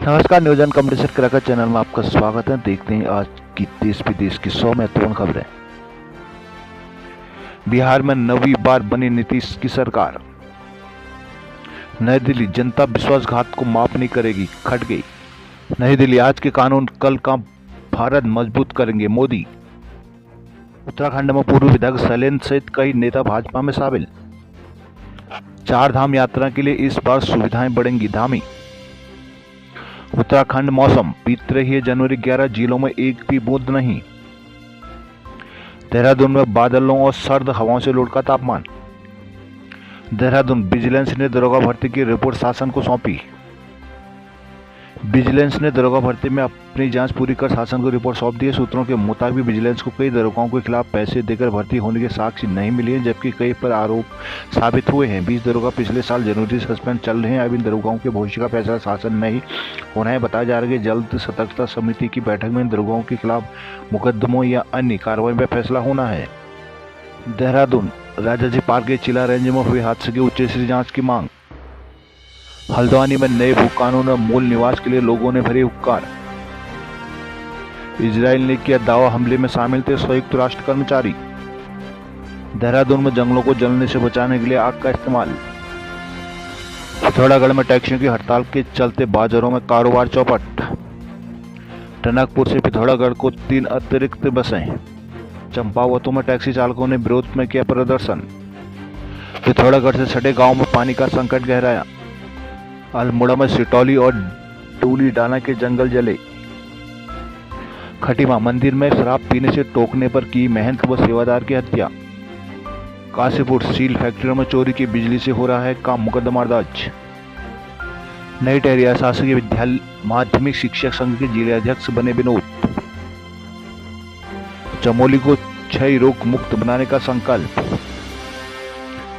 नमस्कार, नियोजन competition cracker channel में आपका स्वागत है। देखते हैं आज की देश विदेश की 100 महत्वपूर्ण खबरें। बिहार में 9वीं बार बनी नीतीश की सरकार। नई दिल्ली, जनता विश्वासघात को माफ नहीं करेगी, खट गई। नई दिल्ली, आज के कानून कल का भारत मजबूत करेंगे, मोदी। उत्तराखंड में पूर्व विधायक शैलेंद्र सहित कई नेता भाजपा में शामिल। 4 धाम यात्रा के लिए इस बार सुविधाएं बढ़ेंगी, धामी। उत्तराखंड मौसम, बीत रही है जनवरी, 11 जिलों में एक भी बूंद नहीं। देहरादून में बादलों और सर्द हवाओं से लुढ़का तापमान। देहरादून, विजिलेंस ने दरोगा भर्ती की रिपोर्ट शासन को सौंपी। विजिलेंस ने दरोगा भर्ती में अपनी जांच पूरी कर शासन को रिपोर्ट सौंप दी है। सूत्रों के मुताबिक विजिलेंस को कई दरोगाओं के खिलाफ पैसे देकर भर्ती होने के साक्ष्य नहीं मिले हैं, जबकि कई पर आरोप साबित हुए हैं। 20 दरोगा पिछले साल जनवरी से सस्पेंड चल रहे हैं। अब इन दरोगाओं के भविष्य का फैसला शासन नहीं होना है। बताया जा रहा है कि जल्द सतर्कता समिति की बैठक में इन दरोगाओं के खिलाफ मुकदमों या अन्य कार्रवाई पर फैसला होना है। देहरादून, राजाजी पार्क के चिला रेंज में हुए हादसे की उच्च स्तरीय जांच की मांग। हल्द्वानी में नए भू कानून और मूल निवास के लिए लोगों ने भरे हुक्कार। इजराइल ने किया दावा, हमले में शामिल थे संयुक्त राष्ट्र कर्मचारी। देहरादून में जंगलों को जलने से बचाने के लिए आग का इस्तेमाल। पिथौरागढ़ में टैक्सियों की हड़ताल के चलते बाजारों में कारोबार चौपट। टनकपुर से पिथौरागढ़ को 3 अतिरिक्त बसें। चंपावतों में टैक्सी चालकों ने विरोध में किया प्रदर्शन। पिथौरागढ़ से सटे गांव में पानी का संकट गहराया। अल्मोड़ा में सिटौली और डूली डाना के जंगल जले। खटीमा मंदिर में शराब पीने से टोकने पर की महंत व सेवादार की हत्या। काशीपुर, स्टील फैक्ट्रियों में चोरी की बिजली से हो रहा है काम, मुकदमा दर्ज। नई टहरिया, शासकीय विद्यालय माध्यमिक शिक्षक संघ के जिलाध्यक्ष बने विनोद। चमोली को क्षय रोग मुक्त बनाने का संकल्प।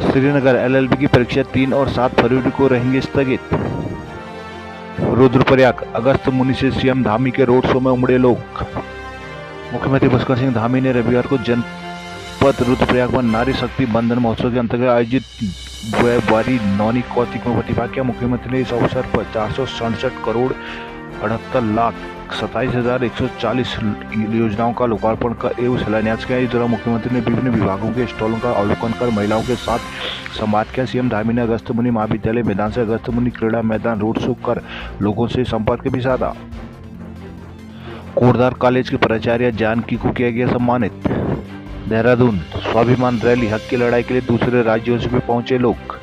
श्रीनगर, एलएलबी की परीक्षा 3 और 7 फरवरी को रहेंगी स्थगित। रुद्रप्रयाग, अगस्त मुनि से सीएम धामी के रोड शो में उमड़े लोग। मुख्यमंत्री पुष्कर सिंह धामी ने रविवार को जनपद रुद्रप्रयाग में नारी शक्ति बंधन महोत्सव के अंतर्गत आयोजित वारी नौनी कौतिक में प्रतिभाग किया। मुख्यमंत्री ने इस अवसर पर 467 करोड़ 78 लाख 27,140 योजनाओं का लोकार्पण कर एवं शिलान्यास किया। इस दौरान मुख्यमंत्री ने विभिन्न विभागों के स्टॉलों का अवलोकन कर महिलाओं के साथ संवाद किया। सीएम धामी ने अगस्त मुनि महाविद्यालय मैदान से अगस्त मुनि क्रीड़ा मैदान रोड शो कर लोगों से संपर्क भी साधा। कोटद्वार कॉलेज के प्राचार्य जानकी को किया गया सम्मानित। देहरादून, स्वाभिमान रैली, हक की लड़ाई के लिए दूसरे राज्यों से भी पहुंचे लोग।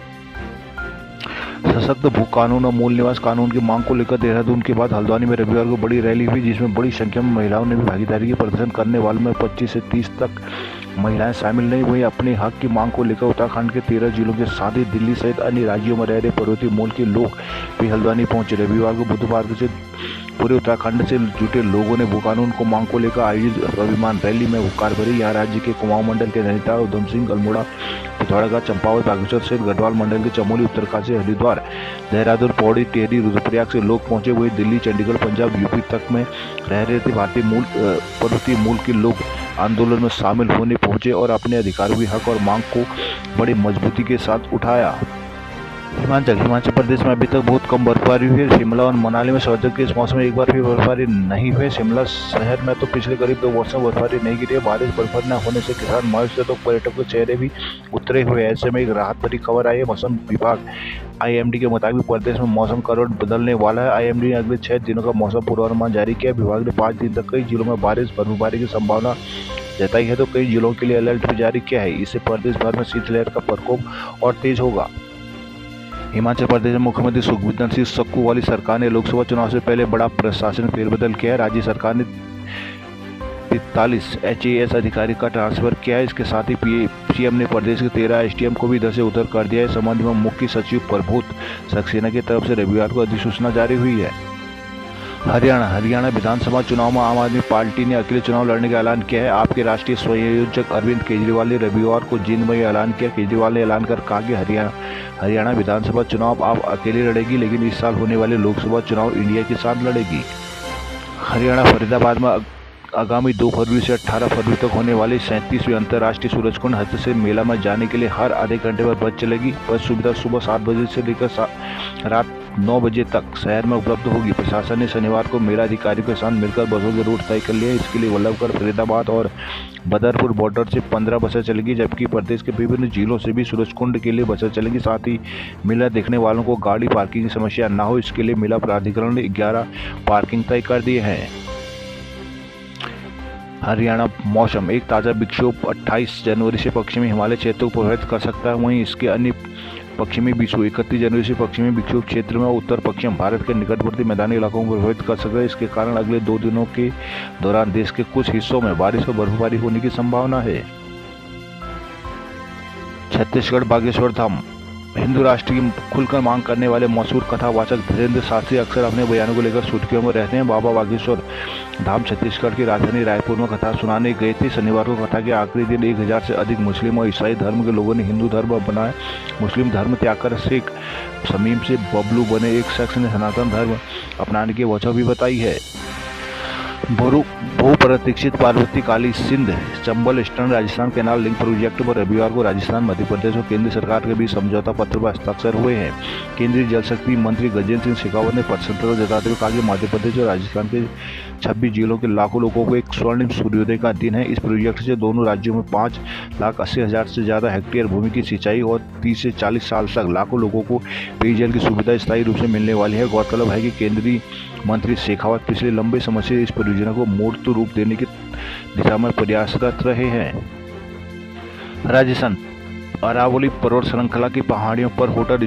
सशक्त भू कानून और मूल निवास कानून की मांग को लेकर देहरादून के बाद हल्द्वानी में रविवार को बड़ी रैली हुई, जिसमें बड़ी संख्या में महिलाओं ने भी भागीदारी की। प्रदर्शन करने वालों में 25 से 30 तक महिलाएं शामिल नहीं हुई। अपने हक की मांग को लेकर उत्तराखंड के 13 जिलों के साथ ही दिल्ली सहित अन्य राज्यों में रह रहे पर्वतीय मूल के लोग भी हल्द्वानी पहुंचे। रविवार को बुधवार से पूरे उत्तराखंड से जुटे लोगों ने भू कानून को मांग को लेकर आयोजित स्वाभिमान रैली में हुक्कार भरी। यहाँ राज्य के कुमाऊं मंडल के नैनीताल, उधम सिंह, अल्मोड़ा, पिथौरागढ़, चंपावत, बागेश्वर सहित गढ़वाल मंडल के चमोली, उत्तरकाशी, हरिद्वार, देहरादून, पौड़ी, टिहरी, रुद्रप्रयाग से लोग पहुंचे। वही दिल्ली, चंडीगढ़, पंजाब, यूपी तक में रह रहे थे भारतीय मूल पर्वतीय मूल के लोग आंदोलन में शामिल होने पहुंचे और अपने अधिकारों की हक और मांग को बड़ी मजबूती के साथ उठाया। हिमाचल प्रदेश में अभी तक बहुत कम बर्फबारी हुई है। शिमला और मनाली में सर्दियों के इस मौसम में एक बार भी बर्फबारी नहीं हुई। शिमला शहर में तो पिछले करीब 2 वर्षों में बर्फबारी नहीं गिरी है। बारिश बर्फबारी न होने से किसान मायूस है तो पर्यटकों के चेहरे भी उतरे हुए। ऐसे में एक राहत भरी खबर आई है। मौसम विभाग आईएमडी के मुताबिक प्रदेश में मौसम का रुख बदलने वाला है। आईएमडी ने अगले 6 दिनों का मौसम पूर्वानुमान जारी किया। विभाग ने 5 दिन तक कई जिलों में बारिश बर्फबारी की संभावना जताई है तो कई जिलों के लिए अलर्ट भी जारी किया है। इससे प्रदेश भर में शीतलहर का प्रकोप और तेज होगा। हिमाचल प्रदेश में मुख्यमंत्री सुखविंदर सिंह सुक्खू वाली सरकार ने लोकसभा चुनाव से पहले बड़ा प्रशासन फेरबदल किया है। राज्य सरकार ने 43 HAS अधिकारी का ट्रांसफर किया है। इसके साथ ही सीएम ने प्रदेश के 13 SDM को भी इधर से उधर कर दिया है। संबंध में मुख्य सचिव प्रभुत सक्सेना की तरफ से रविवार को अधिसूचना जारी हुई है। हरियाणा विधानसभा चुनाव में आम आदमी पार्टी ने अकेले चुनाव लड़ने का ऐलान किया है। आपके राष्ट्रीय संयोजक अरविंद केजरीवाल ने रविवार को जींद में ऐलान किया। केजरीवाल ने ऐलान कर कहा कि हरियाणा विधानसभा चुनाव आप अकेले लड़ेगी, लेकिन इस साल होने वाले लोकसभा चुनाव इंडिया के साथ लड़ेगी। हरियाणा फरीदाबाद में आगामी 2 फरवरी से 18 फरवरी तक होने वाली 37वीं अंतर्राष्ट्रीय सूरजकुंड हस्त से मेला में जाने के लिए हर आधे घंटे पर बस चलेगी। बस सुविधा सुबह 7 बजे से लेकर रात 9 बजे तक शहर में उपलब्ध होगी। प्रशासन ने शनिवार को मेला अधिकारियों के साथ मिलकर बसों के रूट तय कर लिए। इसके लिए वल्लभगढ़, फरीदाबाद और बदरपुर बॉर्डर से 15 बसें चलेंगी, जबकि प्रदेश के विभिन्न जिलों से भी सूरजकुंड के लिए बसें चलेंगी। साथ ही मेला देखने वालों को गाड़ी पार्किंग की समस्या न हो, इसके लिए मेला प्राधिकरण ने 11 पार्किंग तय कर दिए हैं। हरियाणा मौसम। एक ताज़ा विक्षोभ 28 जनवरी से पश्चिमी हिमालय क्षेत्र को प्रभावित कर सकता है। वहीं इसके अन्य पश्चिमी विक्षोभ 31 जनवरी से पश्चिमी विक्षोभ क्षेत्र में उत्तर पश्चिम भारत के निकटवर्ती मैदानी इलाकों को प्रभावित कर सकता है। इसके कारण अगले 2 दिनों के दौरान देश के कुछ हिस्सों में बारिश और बर्फबारी होने की संभावना है। छत्तीसगढ़ बागेश्वर धाम। हिंदू राष्ट्र की खुलकर मांग करने वाले मशहूर कथावाचक धीरेन्द्र शास्त्री अक्सर अपने बयानों को लेकर सुर्खियों में रहते हैं। बाबा बागेश्वर धाम छत्तीसगढ़ की राजधानी रायपुर में कथा सुनाने गए थे। शनिवार को कथा के आखिरी दिन 1000 से अधिक मुस्लिम और ईसाई धर्म के लोगों ने हिंदू धर्म अपनाया। मुस्लिम धर्म त्याग कर सिख समीम से बबलू बने एक शख्स ने सनातन धर्म अपनाने की वजह भी बताई है। बहुप्रतीक्षित Parvati Kali Sindh Chambal eastern Rajasthan canal link project पर रविवार को राजस्थान, मध्य प्रदेश और केंद्र सरकार के बीच समझौता पत्र पर हस्ताक्षर हुए हैं। केंद्रीय जल शक्ति मंत्री गजेंद्र सिंह शेखावत ने प्रसन्नता जताते हुए कहा कि मध्य प्रदेश और राजस्थान के 26 जिलों के लाखों लोगों को एक स्वर्णिम सूर्योदय का दिन है। इस प्रोजेक्ट से दोनों राज्यों में 5,80,000 से ज़्यादा हेक्टेयर भूमि की सिंचाई और 30 से 40 साल तक लाखों लोगों को पेयजल की सुविधा स्थायी रूप से मिलने वाली है। गौरतलब है कि केंद्रीय मंत्री शेखावत पिछले लंबे समय से इस परियोजना को मूर्त रूप देने की दिशा में प्रयासरत रहे हैं। राजस्थान। अरावली पर्वत श्रृंखला की पहाड़ियों पर होटल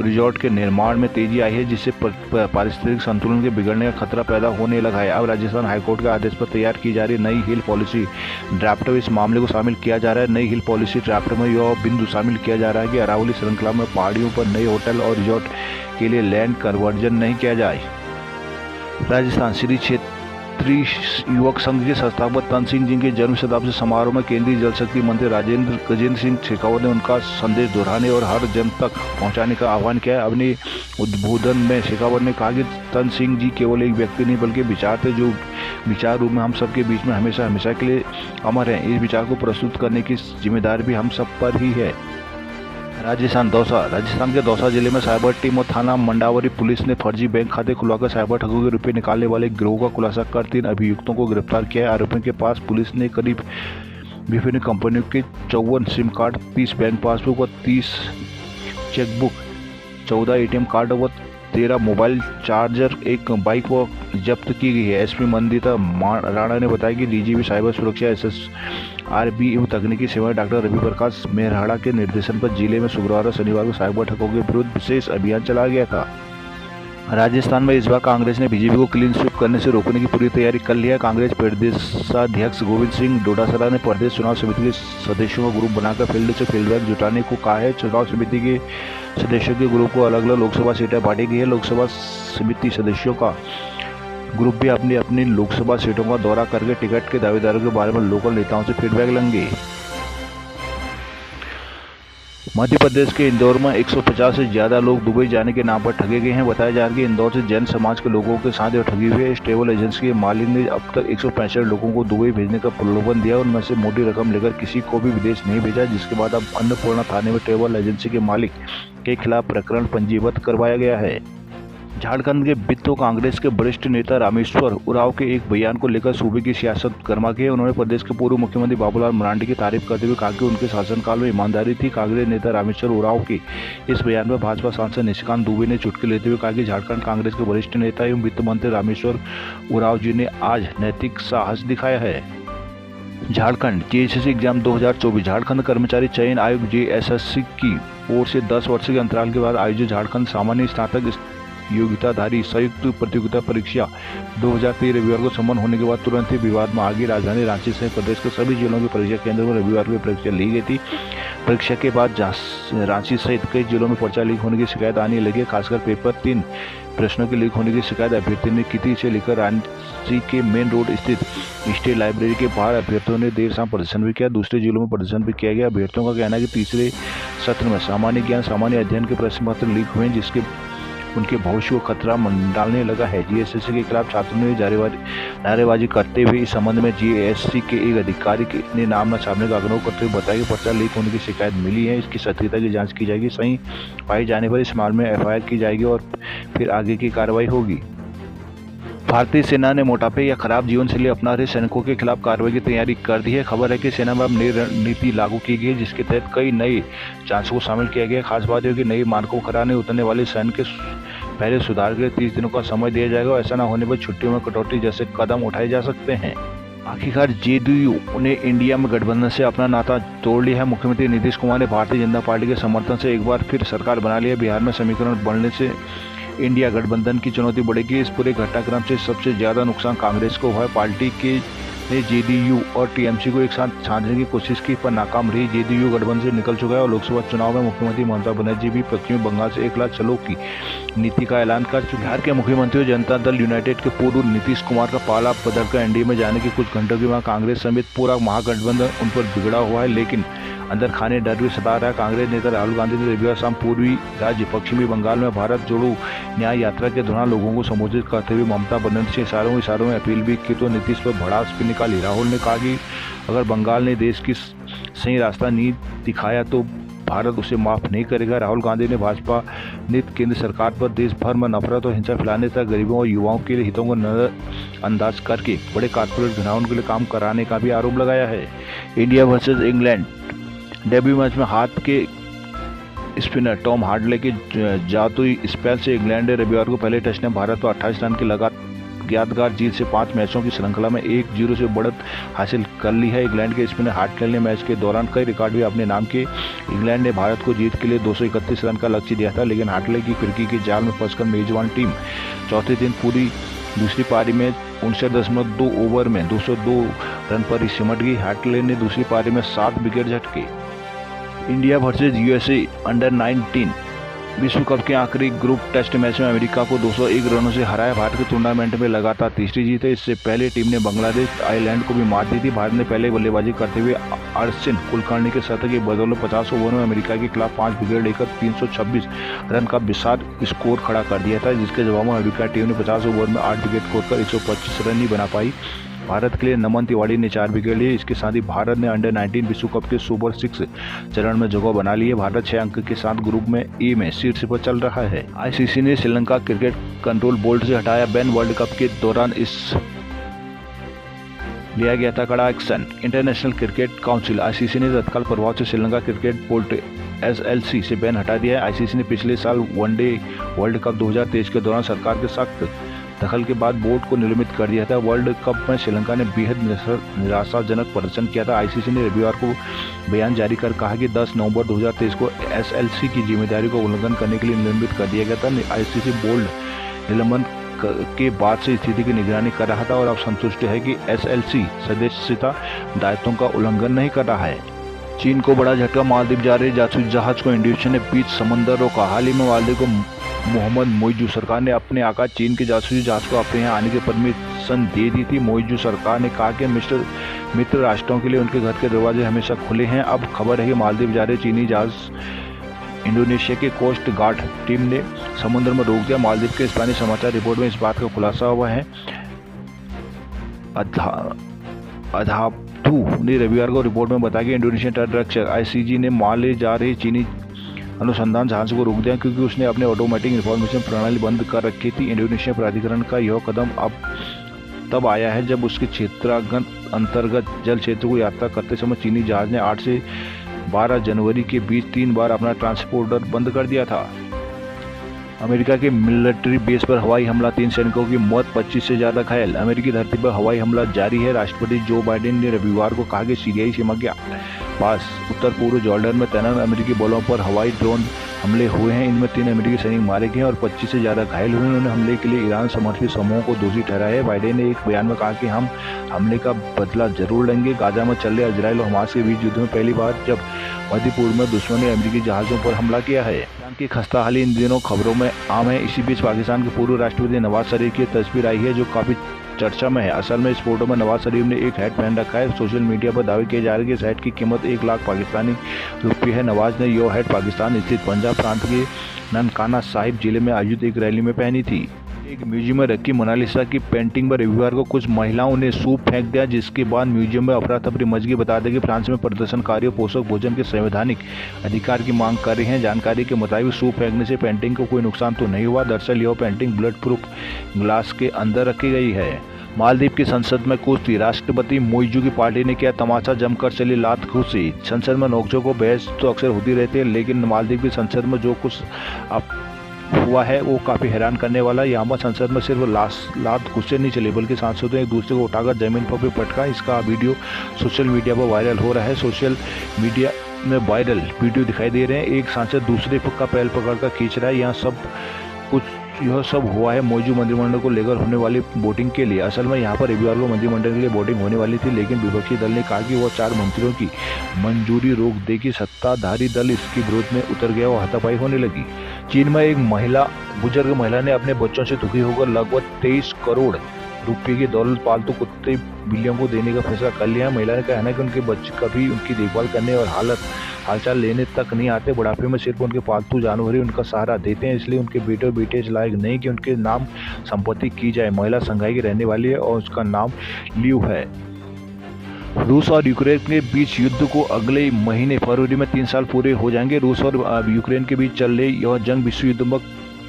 रिजॉर्ट के निर्माण में तेजी आई है, जिससे पारिस्थितिक संतुलन के बिगड़ने का खतरा पैदा होने लगा है। अब राजस्थान हाईकोर्ट के आदेश पर तैयार की जा रही नई हिल पॉलिसी ड्राफ्ट में इस मामले को शामिल किया जा रहा है। नई हिल पॉलिसी ड्राफ्ट में यह बिंदु शामिल किया जा रहा है कि अरावली श्रृंखला में पहाड़ियों पर नए होटल और रिजॉर्ट के लिए लैंड कन्वर्जन नहीं किया जाए। राजस्थान। श्री क्षेत्रीय युवक संघ के संस्थापक तन सिंह जी के जन्म शताब्दी समारोह में केंद्रीय जल शक्ति मंत्री गजेंद्र सिंह शेखावत ने उनका संदेश दोहराने और हर जन तक पहुंचाने का आह्वान किया है। अपने उद्बोधन में शेखावत ने कहा कि तन सिंह जी केवल एक व्यक्ति नहीं बल्कि विचार थे, जो विचार रूप में हम सबके बीच में हमेशा के लिए अमर हैं। इस विचार को प्रस्तुत करने की जिम्मेदारी भी हम सब पर ही है। राजस्थान। दौसा। राजस्थान के दौसा जिले में साइबर टीम और थाना मंडावरी पुलिस ने फर्जी बैंक खाते खुलवाकर साइबर ठगों के रुपए निकालने वाले गिरोह का खुलासा कर 3 अभियुक्तों को गिरफ्तार किया है। आरोपियों के पास पुलिस ने करीब विभिन्न कंपनियों के 54 सिम कार्ड, 30 बैंक पासबुक और 30 चेकबुक, 14 ATM कार्ड और 13 मोबाइल चार्जर, एक बाइक को जब्त की गई है। एसपी मंदिता राणा ने बताया कि डीजीपी साइबर सुरक्षा SSRB एवं तकनीकी सेवाएं डॉक्टर रवि प्रकाश मेहराड़ा के निर्देशन पर जिले में शुक्रवार और शनिवार को साइबर ठगों के विरुद्ध विशेष अभियान चलाया गया था। राजस्थान में इस बार कांग्रेस ने बीजेपी को क्लीन स्वीप करने से रोकने की पूरी तैयारी कर ली है। कांग्रेस प्रदेशाध्यक्ष गोविंद सिंह डोटासरा ने प्रदेश चुनाव समिति के सदस्यों का ग्रुप बनाकर फील्ड से फीडबैक जुटाने को कहा है। चुनाव समिति के सदस्यों के ग्रुप को अलग अलग लोकसभा सीटें बांटी गई है। लोकसभा समिति सदस्यों का ग्रुप भी अपनी अपनी लोकसभा सीटों का दौरा करके टिकट के दावेदारों के बारे में लोकल नेताओं से फीडबैक लेंगे। मध्य प्रदेश के इंदौर में 150 से ज़्यादा लोग दुबई जाने के नाम पर ठगे गए हैं। बताया जा रहा है कि इंदौर से जैन समाज के लोगों के साथ यह ठगी हुई है। इस ट्रेवल एजेंसी के मालिक ने अब तक 165 लोगों को दुबई भेजने का प्रलोभन दिया। उनमें से मोटी रकम लेकर किसी को भी विदेश नहीं भेजा, जिसके बाद अब अन्नपूर्णा थाने में ट्रेवल एजेंसी के मालिक के खिलाफ प्रकरण पंजीबद्ध करवाया गया है। झारखंड के वित्त कांग्रेस के वरिष्ठ नेता रामेश्वर उरांव के एक बयान को लेकर सूबे की सियासत गर्मा गई है। उन्होंने प्रदेश के पूर्व मुख्यमंत्री बाबूलाल मरांडी की तारीफ करते हुए कहा कि उनके शासनकाल में ईमानदारी थी। कांग्रेस नेता रामेश्वर उरांव के इस बयान पर भाजपा सांसद निशिकांत दुबे ने चुटकी लेते हुए कहा कि झारखंड कांग्रेस के वरिष्ठ नेता एवं वित्त मंत्री रामेश्वर उरांव जी ने आज नैतिक साहस दिखाया है। Jharkhand JSSC exam 2024। झारखंड कर्मचारी चयन आयोग JSSC की ओर से 10 वर्ष के अंतराल के बाद आयोजित झारखंड सामान्य स्नातक योग्यताधारी संयुक्त प्रतियोगिता परीक्षा 2023 रविवार को संपन्न होने के बाद तुरंत ही विवाद में आ गई। राजधानी रांची सहित प्रदेश के सभी जिलों के परीक्षा केंद्रों में रविवार को परीक्षा ली गई थी। परीक्षा के बाद रांची सहित कई जिलों में पर्चा लीक होने की शिकायत आने लगी। खासकर पेपर 3 प्रश्नों के लीक होने की शिकायत अभ्यर्थी ने की थी। इसे लेकर रांची के मेन रोड स्थित स्टेट लाइब्रेरी के बाहर अभ्यर्थियों ने देर शाम प्रदर्शन भी किया। दूसरे जिलों में प्रदर्शन भी किया गया। अभ्यर्थियों का कहना है कि तीसरे सत्र में सामान्य ज्ञान सामान्य अध्ययन के प्रश्न पत्र लीक हुए, जिसके उनके भविष्य को खतरा मंडालने लगा है। जीएसएससी के खिलाफ छात्रों ने नारेबाजी करते हुए इस संबंध में जीएसएससी के एक अधिकारी ने नाम न छापने का आग्रह करते हुए बताया कि पर्चा लीक होने की शिकायत मिली है, इसकी सत्यता की जाँच की जाएगी, सही पाई जाने पर इस मामले में एफआईआर की जाएगी और फिर आगे की कार्रवाई होगी। भारतीय सेना ने मोटापे या खराब जीवन शैली अपना रहे सैनिकों के खिलाफ कार्रवाई की तैयारी कर दी है। खबर है कि सेना में अब नई रणनीति लागू की गई है, जिसके तहत कई नए चांसों को शामिल किया गया है। खास बात यह कि नए मानकों को खरा नहीं उतरने वाले सैनिक के पहले सुधार के लिए 30 दिनों का समय दिया जाएगा और ऐसा न होने पर छुट्टियों में कटौती जैसे कदम उठाए जा सकते हैं। आखिरकार जेडीयू ने इंडिया में गठबंधन से अपना नाता तोड़ लिया है। मुख्यमंत्री नीतीश कुमार ने भारतीय जनता पार्टी के समर्थन से एक बार फिर सरकार बना लिया। बिहार में समीकरण बढ़ने से इंडिया गठबंधन की चुनौती बढ़ेगी। इस पूरे घटनाक्रम से सबसे ज्यादा नुकसान कांग्रेस को हुआ है। पार्टी के ने जेडीयू और टीएमसी को एक साथ छांटने की कोशिश की पर नाकाम रही। जेडीयू गठबंधन से निकल चुका है और लोकसभा चुनाव में मुख्यमंत्री ममता बनर्जी भी पश्चिमी बंगाल से 1 लाख चलो की नीति का ऐलान कर चुके। बिहार के मुख्यमंत्री और जनता दल यूनाइटेड के पूर्व नीतीश कुमार का पाला बदलकर एनडीए में जाने के कुछ घंटों के बाद कांग्रेस समेत पूरा महागठबंधन उन पर बिगड़ा हुआ है, लेकिन अंदर खाने डर भी सता रहा है। कांग्रेस नेता राहुल गांधी ने रविवार शाम पूर्वी राज्य पश्चिमी बंगाल में भारत जोड़ो न्याय यात्रा के दौरान लोगों को संबोधित करते हुए ममता बनर्जी से इशारों में अपील भी की तो नीतीश पर भड़ास भी निकाली। राहुल ने कहा कि अगर बंगाल ने देश की सही रास्ता नहीं दिखाया तो भारत उसे माफ नहीं करेगा। राहुल गांधी ने भाजपा नीति केंद्र सरकार पर देश भर में नफरत और हिंसा फैलाने तथा गरीबों और युवाओं के लिए हितों को नजरअंदाज करके बड़े कारपोरेट घरानों के लिए काम कराने का भी आरोप लगाया है। India versus England debut match में हाथ के स्पिनर टॉम हार्डले के जादुई स्पेल से इंग्लैंड ने रविवार को पहले टेस्ट में भारत पर 28 रन की यादगार जीत से 5 मैचों की श्रृंखला में 1-0 से बढ़त हासिल कर ली है। इंग्लैंड के स्पिनर हार्डले ने मैच के दौरान कई रिकॉर्ड भी अपने नाम किए। इंग्लैंड ने भारत को जीत के लिए 231 रन का लक्ष्य दिया था, लेकिन हार्डले की फिरकी के जाल में फंसकर मेजबान टीम चौथे दिन पूरी दूसरी पारी में 59.2 ओवर में 202 रन पर ही सिमट गई। हार्डले ने दूसरी पारी में 7 विकेट झटके। इंडिया वर्सेज यूएसए अंडर-19 विश्व कप के आखिरी ग्रुप टेस्ट मैच में अमेरिका को 201 रनों से हराया। भारत के टूर्नामेंट में लगातार तीसरी जीत है। इससे पहले टीम ने बांग्लादेश आयरलैंड को भी मात दी थी। भारत ने पहले बल्लेबाजी करते हुए अरशिन कुलकर्णी के शतक की बदौलत 50 ओवर में अमेरिका के खिलाफ 5 विकेट लेकर 326 रन का विशाल स्कोर खड़ा कर दिया था, जिसके जवाब में अमेरिका टीम ने 50 ओवर में 8 विकेट खोकर 125 रन ही बना पाई। भारत के लिए नमन तिवारी ने 4 विकेट लिए। इसके साथ ही भारत ने अंडर-19 विश्व कप के सुपर 6 चरण में जगह बना ली है। भारत 6 अंक के साथ ग्रुप में ए में शीर्ष पर चल रहा है। आईसीसी ने श्रीलंका क्रिकेट कंट्रोल बोर्ड से हटाया बैन। वर्ल्ड कप के दौरान लिया गया था कड़ा action. International cricket council ICC ने तत्काल प्रभाव से श्रीलंका क्रिकेट बोर्ड एसएलसी से बैन हटा दिया है। आईसीसी ने पिछले साल वनडे वर्ल्ड कप 2023 के दौरान सरकार के सख्त दखल के बाद बोर्ड को निलंबित कर दिया था। वर्ल्ड कप में श्रीलंका ने बेहद निराशाजनक प्रदर्शन किया था। आईसीसी ने रविवार को बयान जारी कर कहा कि 10 नवंबर 2023 को एसएलसी की जिम्मेदारी को उल्लंघन करने के लिए निलंबित कर दिया गया था। आईसीसी बोर्ड निलंबन के बाद से स्थिति की निगरानी कर रहा था और अब संतुष्ट है कि एसएलसी सदस्यता दायित्वों का उल्लंघन नहीं कर रहा है। चीन को बड़ा झटका। मालदीव जा रहे जासूसी जहाज को इंडोनेशिया ने बीच समंदर रोका। हाल ही में मालदीव को मोहम्मद मोइजू सरकार ने अपने आका चीन के जासूसी जहाज को अपने यहाँ आने की परमिशन दे दी थी। मोइजू सरकार ने कहा कि मित्र राष्ट्रों के लिए उनके घर के दरवाजे हमेशा खुले हैं। अब खबर है कि मालदीव जा रहे चीनी जहाज इंडोनेशिया के कोस्ट गार्ड टीम ने समुद्र में रोक दिया। मालदीव के स्थानीय समाचार रिपोर्ट में इस बात का खुलासा हुआ है। अधातु ने रविवार को रिपोर्ट में बताया कि इंडोनेशियन तटरक्षक आईसीजी ने माले जा रही चीनी अनुसंधान जहाज को रोक दिया क्योंकि उसने अपने ऑटोमेटिक इंफॉर्मेशन प्रणाली बंद कर रखी थी। इंडोनेशिया प्राधिकरण का यह कदम अब तब आया है जब उसके क्षेत्रांगन अंतर्गत जल क्षेत्र को यात्रा करते समय चीनी जहाज ने 8 से 12 जनवरी के बीच 3 बार अपना ट्रांसपोर्टर बंद कर दिया था। अमेरिका के मिलिट्री बेस पर हवाई हमला, 3 सैनिकों की मौत, 25 से ज्यादा घायल। अमेरिकी धरती पर हवाई हमला जारी है। राष्ट्रपति जो बाइडेन ने रविवार को कहा कि सीरियाई सीमा के पास उत्तर पूर्व जॉर्डन में तैनात अमेरिकी बलों पर हवाई ड्रोन हमले हुए हैं। इनमें 3 अमेरिकी सैनिक मारे गए और 25 से ज्यादा घायल हुए। उन्होंने हमले के लिए ईरान समर्थित समूहों को दोषी ठहराया है। बाइडेन ने एक बयान में कहा कि हम हमले का बदला जरूर लेंगे। गाजा में चल रहे इजराइल और हमास के बीच युद्ध में पहली बार जब मध्य पूर्व में दुश्मन ने अमेरिकी जहाजों पर हमला किया है। ईरान की खस्ताहाली इन दिनों खबरों में आम है। इसी बीच पाकिस्तान के पूर्व राष्ट्रपति नवाज शरीफ की तस्वीर आई है जो काफ़ी चर्चा में है। असल में इस फोटो में नवाज शरीफ ने एक हैट पहन रखा है। सोशल मीडिया पर दावे किए जा रहे हैं कि इस हैट की कीमत 1 लाख पाकिस्तानी रुपये है। नवाज ने यह हैट पाकिस्तान स्थित पंजाब प्रांत के ननकाना साहिब जिले में आयोजित एक रैली में पहनी थी। एक म्यूजियम में रखी मोनालिसा की पेंटिंग पर रविवार को कुछ महिलाओं ने सूप फेंक दिया, जिसके बाद म्यूजियम में अफरा तफरी मच गई। बता दें कि फ्रांस में प्रदर्शनकारियों पोषक भोजन के संवैधानिक अधिकार की मांग कर रहे हैं। जानकारी के मुताबिक सूप फेंकने से पेंटिंग को कोई नुकसान तो नहीं हुआ। दरअसल यह पेंटिंग बुलेट प्रूफ ग्लास के अंदर रखी गई है। मालदीव की संसद में कुश्ती, राष्ट्रपति मोइजू की पार्टी ने किया तमाशा, जमकर चली लात घुसी। संसद में नोकझोंक और बहस तो अक्सर होती रहती है, लेकिन मालदीव की संसद में जो कुछ हुआ है वो काफ़ी हैरान करने वाला है। यहाँ पर संसद में सिर्फ लात घुसे नहीं चले, बल्कि सांसदों ने एक दूसरे को उठाकर जमीन पर भी पटका। इसका वीडियो सोशल मीडिया पर वायरल हो रहा है। सोशल मीडिया में वायरल वीडियो दिखाई दे रहे हैं। एक सांसद दूसरे का पैर पकड़कर खींच रहा है। यह सब हुआ है मौजूद मंत्रिमंडल को लेकर होने वाली वोटिंग के लिए। असल में यहाँ पर रविवार को मंत्रिमंडल के लिए वोटिंग होने वाली थी, लेकिन विपक्षी दल ने कहा कि वह 4 मंत्रियों की मंजूरी रोक देगी। सत्ताधारी दल इसके विरोध में उतर गया और हाथापाई होने लगी। चीन में एक बुजुर्ग महिला ने अपने बच्चों से दुखी होकर लगभग 23 करोड़ रुपये की दौलत पालतू कुत्ते बिल्लियों को देने का फैसला कर लिया है। महिला ने कहना है कि उनके बच्चे कभी उनकी देखभाल करने और हालचाल लेने तक नहीं आते। बुढ़ापे में सिर्फ उनके पालतू जानवर ही उनका सहारा देते हैं, इसलिए उनके बेटे और बेटे इस लायक नहीं कि उनके नाम संपत्ति की जाए। महिला शंघाई की रहने वाली है और उसका नाम लियू है। रूस और यूक्रेन के बीच युद्ध को अगले महीने फरवरी में 3 साल पूरे हो जाएंगे। रूस और यूक्रेन के बीच चल रही यह जंग विश्व युद्ध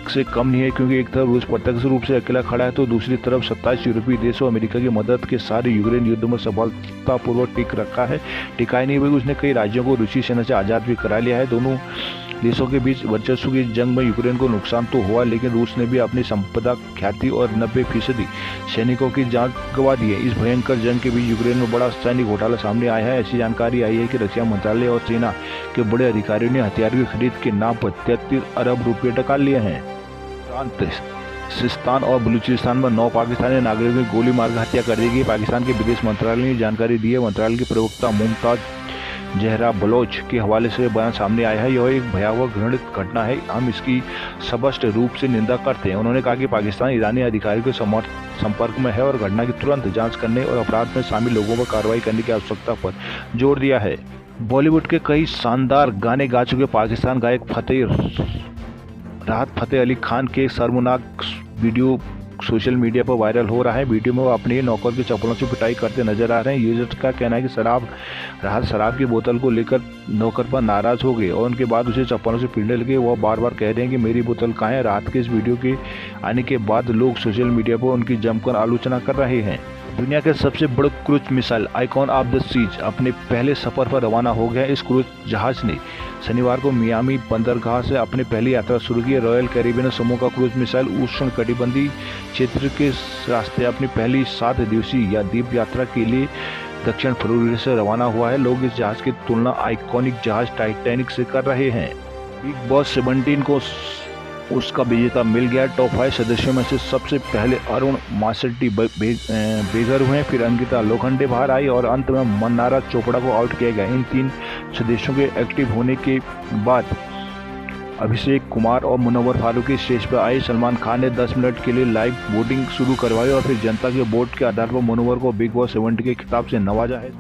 से कम नहीं है, क्योंकि एक तरफ रूस प्रत्यक्ष रूप से अकेला खड़ा है तो दूसरी तरफ 27 यूरोपीय देशों अमेरिका की मदद के साथ यूक्रेन युद्ध में सफलतापूर्वक टिका ही नहीं, बल्कि उसने कई राज्यों को रूसी सेना से आज़ाद भी करा लिया है। दोनों देशों के बीच वर्चस्व की जंग में यूक्रेन को नुकसान तो हुआ, लेकिन रूस ने भी अपनी संपदा, ख्याति और 90% सैनिकों की जान गंवा दी है। इस भयंकर जंग के बीच यूक्रेन में बड़ा सैनिक घोटाला सामने आया है। ऐसी जानकारी आई है कि रक्षा मंत्रालय और सेना के बड़े अधिकारियों ने हथियार की खरीद के नाम पर 33 अरब रुपये टका लिए हैं। सिस्तान और बलूचिस्तान में 9 पाकिस्तानी नागरिकों की गोली मारकर हत्या कर दी गई। पाकिस्तान के विदेश मंत्रालय ने जानकारी दी है। मंत्रालय के प्रवक्ता मुमताज जहरा बलोच के हवाले से बयान सामने आया है। यह एक भयावह घृणित घटना है, हम इसकी स्पष्ट रूप से निंदा करते हैं। उन्होंने कहा कि पाकिस्तान ईरानी अधिकारियों के संपर्क में है और घटना की तुरंत जांच करने और अपराध में शामिल लोगों पर कार्रवाई करने की आवश्यकता पर जोर दिया है। बॉलीवुड के कई शानदार गाने गा चुके पाकिस्तान गायक राहत फ़तेह अली खान के शर्मनाक वीडियो सोशल मीडिया पर वायरल हो रहा है। वीडियो में वो अपने नौकर की चप्पलों से पिटाई करते नजर आ रहे हैं। यूजर्स का कहना है कि राहत शराब की बोतल को लेकर नौकर पर नाराज हो गए और उनके बाद उसे चप्पलों से पीटने लगे। वह बार बार कह रहे हैं कि मेरी बोतल कहाँ है। राहत के इस वीडियो के आने के बाद लोग सोशल मीडिया पर उनकी जमकर आलोचना कर रहे हैं। दुनिया के सबसे बड़े cruise missile Icon of the Seas अपने पहले सफर पर रवाना हो गया। इस क्रूज जहाज ने शनिवार को मियामी बंदरगाह से अपनी पहली यात्रा शुरू की। रॉयल कैरिबियन समूह का क्रूज मिसाइल उष्णकटिबंधीय क्षेत्र के रास्ते अपनी पहली 7 दिवसीय द्वीप यात्रा के लिए दक्षिण फ्लोरिडा से रवाना हुआ है। लोग इस जहाज की तुलना आइकॉनिक जहाज टाइटैनिक से कर रहे हैं। बिग बॉस 17 को उसका विजेता मिल गया। टॉप 5 सदस्यों में से सबसे पहले अरुण मासेट्टी बेघर हुए, फिर अंकिता लोखंडे बाहर आई और अंत में मन्नारा चोपड़ा को आउट किया गया। इन 3 सदस्यों के एक्टिव होने के बाद अभिषेक कुमार और मुनव्वर फारूकी स्टेज पर आए। सलमान खान ने 10 मिनट के लिए लाइव वोटिंग शुरू करवाई और फिर जनता के वोट के आधार पर मुनव्वर को बिग बॉस 17 के खिताब से नवाजा है।